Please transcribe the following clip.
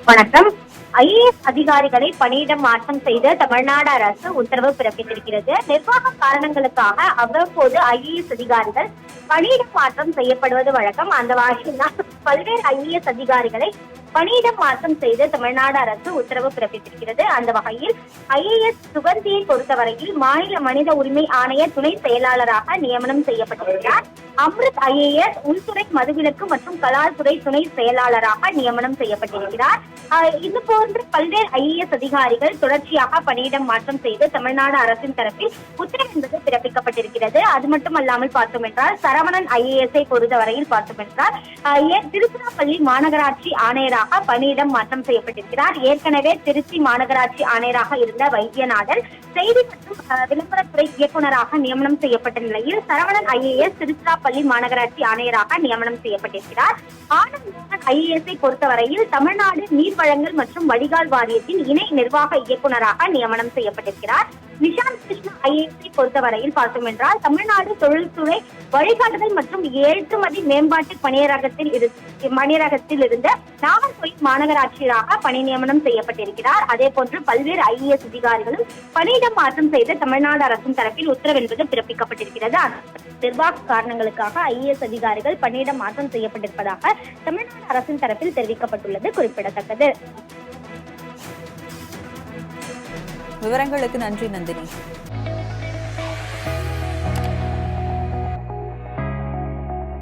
வணக்கம். ஐஏஎஸ் அதிகாரிகளை பணியிடம் மாற்றம் செய்து தமிழ்நாடு அரசு உத்தரவு பிறப்பித்திருக்கிறது. நிர்வாக காரணங்களுக்காக அவ்வப்போது ஐஏஎஸ் அதிகாரிகள் பணியிடம் மாற்றம் செய்யப்படுவது வழக்கம். அந்த வகையில் பல்வேறு ஐஏஎஸ் அதிகாரிகளை பணியிடம் மாற்றம் செய்து தமிழ்நாடு அரசு உத்தரவு பிறப்பித்திருக்கிறது. அந்த வகையில் ஐஏஎஸ் சுகந்தியை பொறுத்தவரையில் மாநில மனித உரிமை ஆணைய துணை செயலாளராக நியமனம் செய்யப்பட்டிருக்கிறார். அம்ருத் ஐஏஎஸ் உள்துறை மதுவிலக்கு மற்றும் கலால்துறை துணை செயலாளராக நியமனம் செய்யப்பட்டிருக்கிறார். இது போன்ற பல்வேறு ஐஏஎஸ் அதிகாரிகள் தொடர்ச்சியாக பணியிடம் மாற்றம் செய்து தமிழ்நாடு அரசின் தரப்பில் உத்தரவு என்பது பிறப்பிக்கப்பட்டிருக்கிறது. அது மட்டுமல்லாமல் பார்த்தோம் என்றால் சரவணன் ஐஏஎஸ் பொறுத்தவரையில் பார்த்தோம் என்றால் திருச்சிராப்பள்ளி மாநகராட்சி ஆணையராக பணியிடம் மாற்றம் செய்யப்பட்டிருக்கிறார். ஏற்கனவே திருச்சி மாநகராட்சி ஆணையராக இருந்த வைத்தியநாதன் செய்தி மற்றும் விளம்பரத்துறை இயக்குநராக நியமனம் செய்யப்பட்ட நிலையில் சரவணன் ஐஏஎஸ் திருச்சிராப்பள்ளி மாநகராட்சி ஆணையராக நியமனம் செய்யப்பட்டிருக்கிறார். ஆனந்த் மோகன் ஐஏஎஸ் பொறுத்தவரையில் தமிழ்நாடு நீர் வழங்கல் மற்றும் வடிகால் வாரியத்தின் இணை நிர்வாக இயக்குநராக நியமனம் செய்யப்பட்டிருக்கிறார். நிஷாந்த் கிருஷ்ணா ஐஏஎஸ் பொறுத்தவரையில் பார்த்தோம் என்றால் தமிழ்நாடு தொழில்துறை வழிகாட்டுதல் மற்றும் ஏற்றுமதி மேம்பாட்டு பணியரகத்தில் இருந்த நாகர்கோயில் மாநகராட்சியராக பணி நியமனம் செய்யப்பட்டிருக்கிறார். அதே போன்று பல்வேறு ஐஏஎஸ் அதிகாரிகளும் பணியிடம் மாற்றம் செய்து தமிழ்நாடு அரசின் தரப்பில் உத்தரவு என்பது பிறப்பிக்கப்பட்டிருக்கிறது. நிர்வாக காரணங்களுக்காக ஐஏஎஸ் அதிகாரிகள் பணியிடம் மாற்றம் செய்யப்பட்டிருப்பதாக தமிழ்நாடு அரசின் தரப்பில் தெரிவிக்கப்பட்டுள்ளது குறிப்பிடத்தக்கது. விவரங்களுக்கு நன்றி நந்தினி.